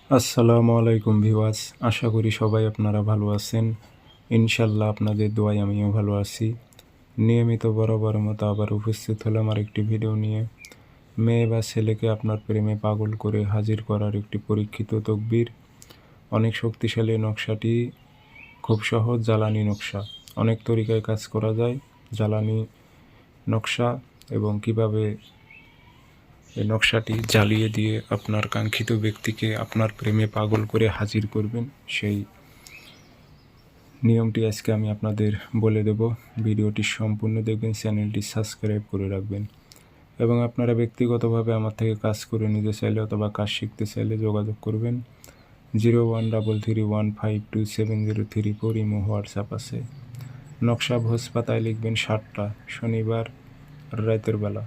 আসসালামু আলাইকুম ভিউয়ার্স, আশা করি সবাই আপনারা ভালো আছেন। ইনশাল্লাহ আপনাদের দোয়ায় আমিও ভালো আছি। নিয়মিত বরাবরের মতো আবার উপস্থিত হলাম আরেকটি ভিডিও নিয়ে। মেয়ে বা ছেলেকে আপনার প্রেমে পাগল করে হাজির করার একটি পরীক্ষিত তকবির। অনেক শক্তিশালী নকশাটি খুব সহজ জ্বালানি নকশা। অনেক তরিকায় কাজ করা যায় জ্বালানি নকশা, এবং কিভাবে এই নকশাটি জ্বালিয়ে দিয়ে আপনার কাঙ্ক্ষিত ব্যক্তিকে আপনার প্রেমে পাগল করে হাজির করবেন, সেই নিয়মটি আজকে আমি আপনাদের বলে দেব। ভিডিওটি সম্পূর্ণ দেখবেন, চ্যানেলটি সাবস্ক্রাইব করে রাখবেন। এবং আপনারা ব্যক্তিগতভাবে আমার থেকে কাজ করে নিতে চাইলে অথবা কাজ শিখতে চাইলে যোগাযোগ করবেন। 0133152703 ইমো হোয়াটসঅ্যাপ আছে। নকশা ভোজ পাতায় লিখবেন 7টা, শনিবার রাতের বেলা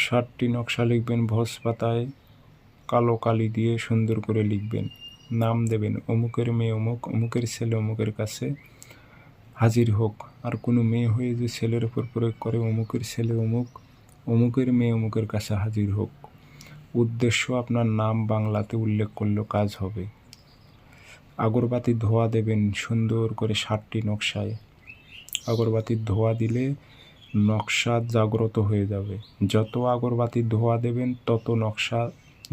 7টি নকশা লিখবেন ভোজ পাতায়, কালো কালি দিয়ে সুন্দর করে লিখবেন। নাম দেবেন অমুকের মেয়ে অমুক, অমুকের ছেলে অমুকের কাছে হাজির হোক। আর কোনো মেয়ে হয়ে যে ছেলের উপর প্রয়োগ করে অমুকের ছেলে অমুক, অমুকের মেয়ে অমুকের কাছে হাজির হোক, উদ্দেশ্য আপনার নাম বাংলাতে উল্লেখ করলেও কাজ হবে। আগরবাতির ধোঁয়া দেবেন সুন্দর করে 7টি নকশায়। আগরবাতির ধোঁয়া দিলে নকশা জাগ্রত হয়ে যাবে। যত আগরবাতির ধোঁয়া দেবেন তত নকশা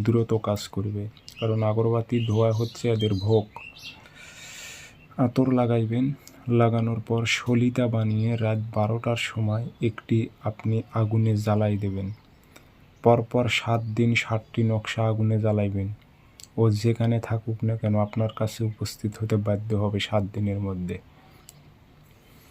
দ্রুত কাজ করবে, কারণ আগরবাতির ধোঁয়া হচ্ছে এদের ভোগ। আতর লাগাইবেন, লাগানোর পর সলিতা বানিয়ে রাত 12টার সময় একটি আপনি আগুনে জ্বালাই দেবেন। পরপর 7 দিন 7টি নকশা আগুনে জ্বালাইবেন। ও যেখানে থাকুক না কেন আপনার কাছে উপস্থিত হতে বাধ্য হবে 7 দিনের মধ্যে।